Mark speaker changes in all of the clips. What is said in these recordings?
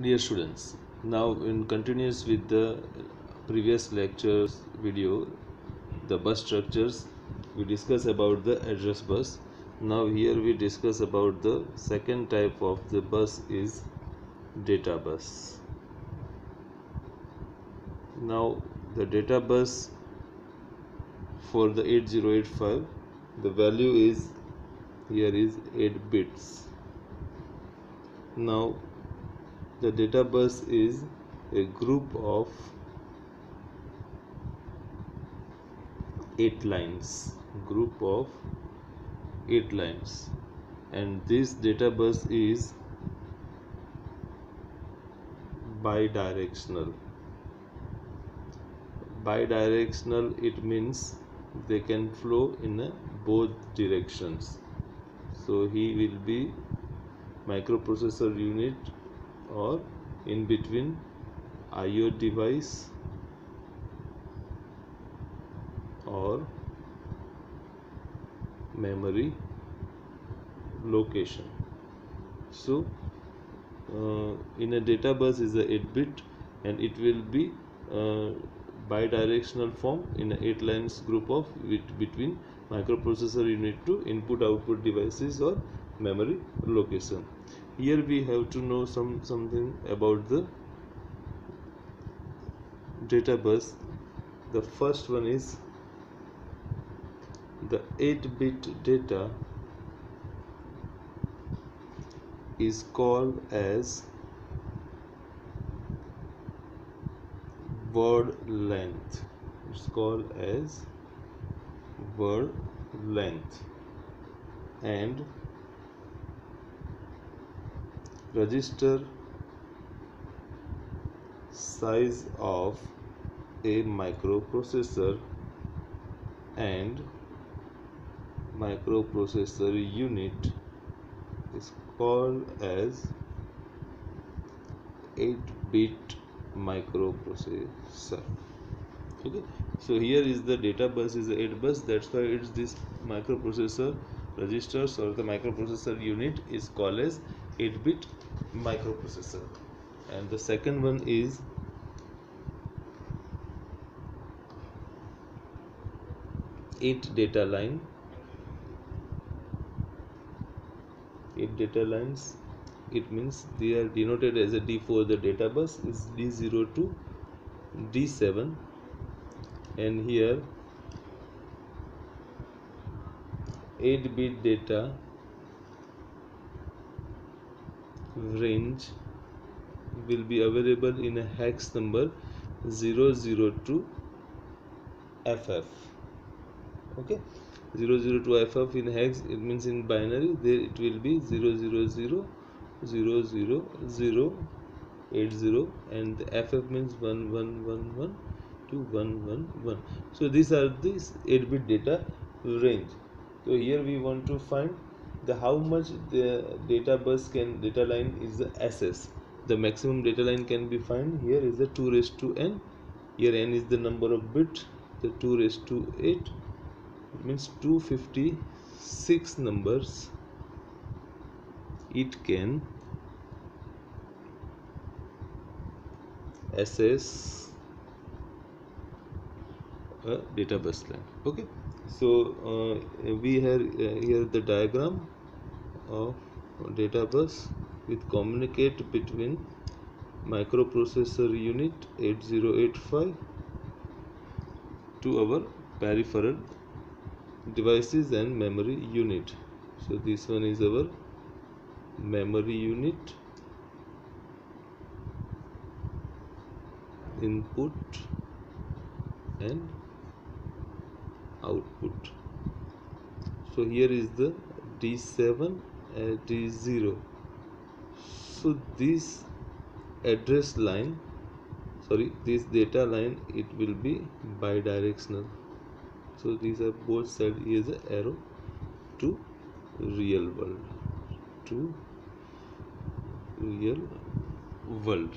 Speaker 1: Dear students, now in continuous with the previous lectures video, the bus structures, we discuss about the address bus. Now here we discuss about the second type of the bus is data bus. Now the data bus for the 8085, the value is here is 8 bits. Now the data bus is a group of 8 lines, and this data bus is bidirectional. It means they can flow in both directions. So he will be microprocessor unit or in between IO device or memory location. So in a data bus is a 8 bit and it will be bidirectional form in a 8 lines group of between microprocessor unit to input output devices or memory location. Here we have to know something about the data bus. The first one is the 8-bit data is called as word length. It's called as word length, and register size of a microprocessor and microprocessor unit is called as 8-bit microprocessor. Okay, so here is the data bus is the 8 bus, that's why it's this microprocessor registers or the microprocessor unit is called as 8-bit microprocessor. And the second one is eight data lines. It means they are denoted as a D4. The data bus is D0 to D7, and here 8-bit data range will be available in a hex number 00 to FF. Okay, 002 FF in hex, it means in binary there it will be 000 00080, and the FF means 1111 to 111. So these are this 8-bit data range. So here we want to find the how much the data line is the SS. The maximum data line can be found here is the 2 raised to n. Here n is the number of bits, the 2 raised to 8, it means 256 numbers it can access a data bus line. Okay, so we have here the diagram of data bus with communicate between microprocessor unit 8085 to our peripheral devices and memory unit. So this one is our memory unit, input and output. So here is the D7 and D0. So this address line, this data line, it will be bidirectional. So these are both sides is an arrow to real world.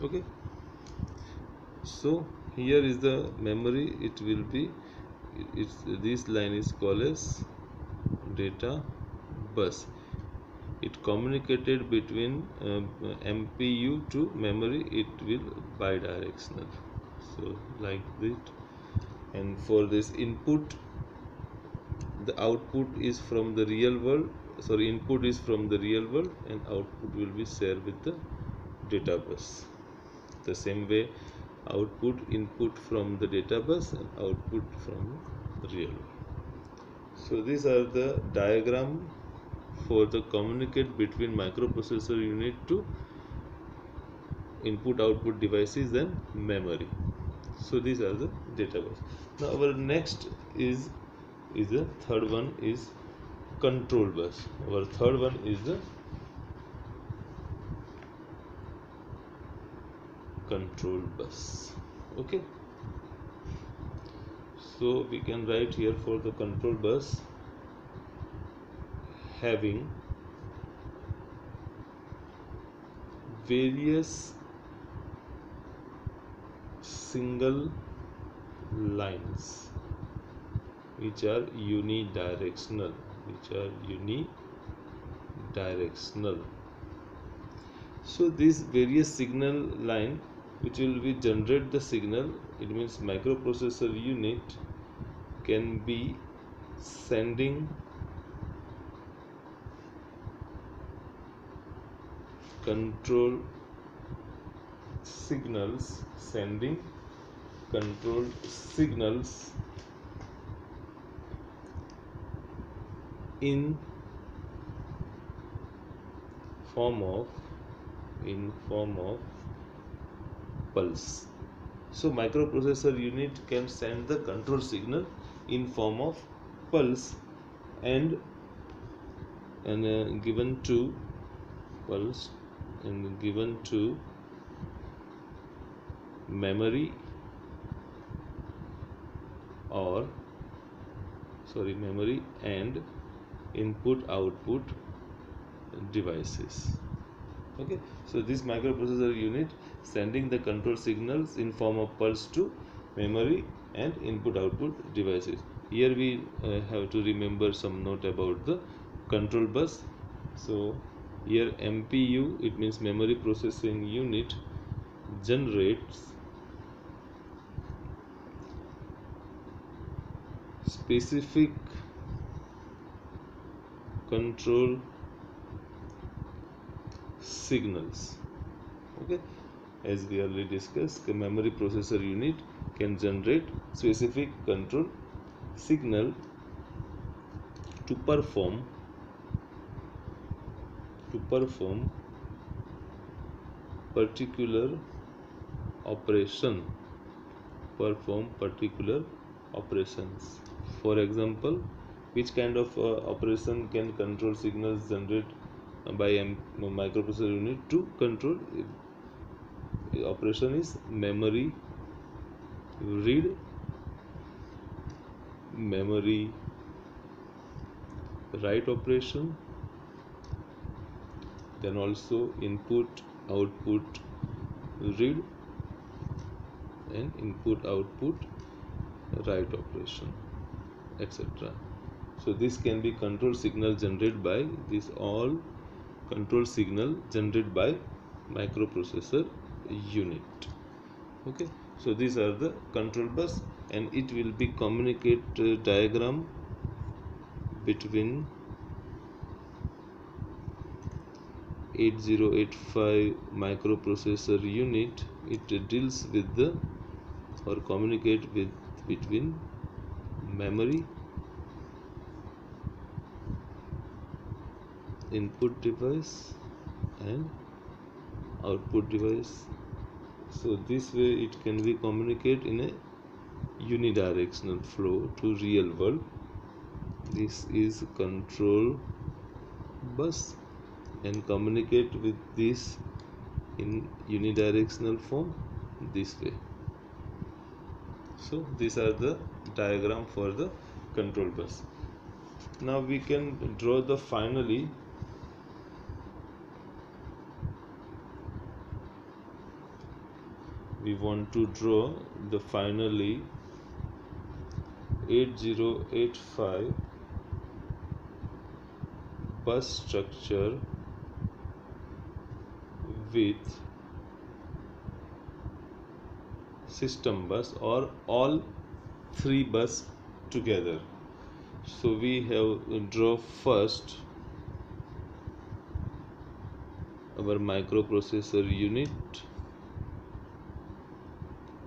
Speaker 1: Okay, so here is the memory, it will be this line is called as data bus. it communicated between MPU to memory, it will bidirectional. So like this. And for this input, the output is from the real world, sorry, input is from the real world and output will be shared with the data bus. The same way, input from the data bus and output from the real world. So these are the diagram for the communicate between microprocessor unit to input output devices and memory. So these are the data bus. Now our next is the third one is control bus. Our third one is the control bus. Okay, so we can write here for the control bus, having various single lines which are unidirectional, So this various signal line which will be generate the signal, it means microprocessor unit can be sending control signals, in form of pulse. So microprocessor unit can send the control signal in form of pulse and given to pulse and given to memory and input output devices. Okay, so this microprocessor unit sending the control signals in form of pulse to memory and input output devices. Here we have to remember some note about the control bus. So here MPU, it means memory processing unit, generates specific control signals. Okay, as we already discussed, the memory processor unit can generate specific control signal to perform particular operations. For example, which kind of operation can control signals generate by microprocessor unit to control? Operation is memory read, memory write operation, then also input output read and input output write operation, etc. So this can be control signal generated by microprocessor unit. Okay, so these are the control bus and it will be communicate diagram between 8085 microprocessor unit. It deals with the or communicate with between memory, input device and output device. So this way it can be communicate in a unidirectional flow to real world. This is control bus and communicate with this in unidirectional form this way. So these are the diagram for the control bus. Now we can draw the finally we want to draw the finally 8085 bus structure with system bus or all three bus together. So we have draw first our microprocessor unit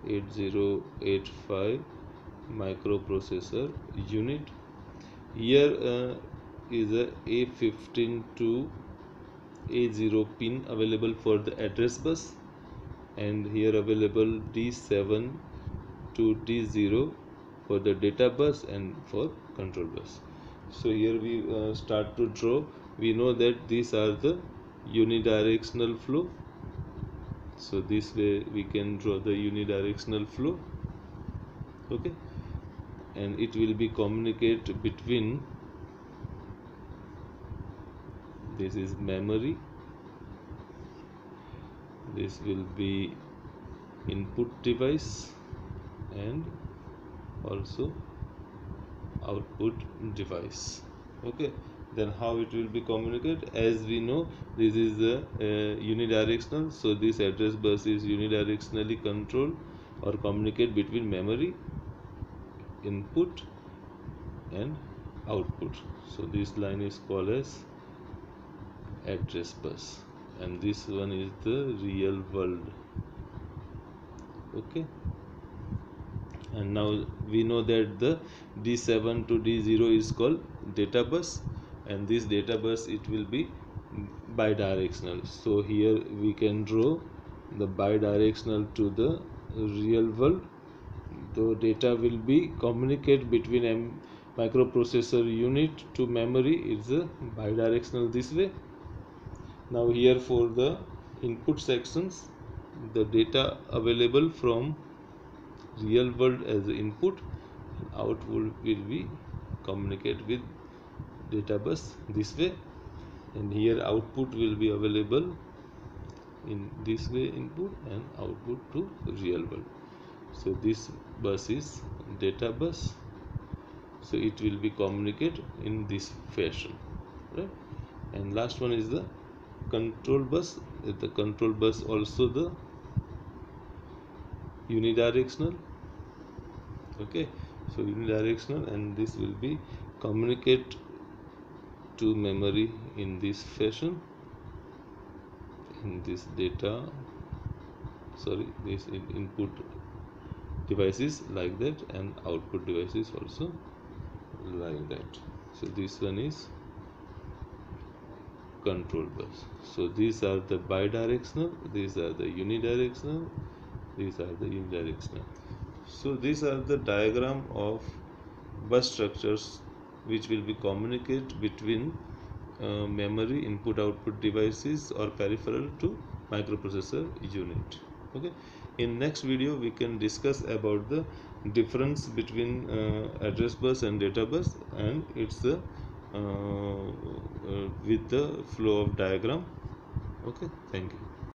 Speaker 1: 8085 microprocessor unit. Here is a A15 to A0 pin available for the address bus, and here available D7 to D0 for the data bus and for control bus. So here we start to draw. We know that these are the unidirectional flow. So this way we can draw the unidirectional flow. Okay, and it will be communicate between, this is memory, this will be input device and also output device. Okay, then how it will be communicate? As we know, this is the unidirectional, so this address bus is unidirectionally controlled or communicate between memory, input and output. So this line is called as address bus, and this one is the real world. Okay, and now we know that the D7 to D0 is called data bus, and this data bus it will be bidirectional. So here we can draw the bidirectional to the real world. The data will be communicate between microprocessor unit to memory. It's a bidirectional this way. Now here for the input sections, the data available from real world as the input, output will be communicate with data bus this way, and here output will be available in this way, input and output to real world. So this bus is data bus, so it will be communicate in this fashion, right? And last one is the control bus. The control bus also the unidirectional. Okay, so unidirectional, and this will be communicate to memory in this fashion, in this data, sorry, this input devices like that, and output devices also like that. So this one is control bus. So these are the bidirectional, these are the unidirectional, these are the unidirectional. So these are the diagram of bus structures which will be communicate between memory, input output devices or peripheral to microprocessor unit. Okay, in next video we can discuss about the difference between address bus and data bus, and it's the with the flow of diagram. Okay, thank you.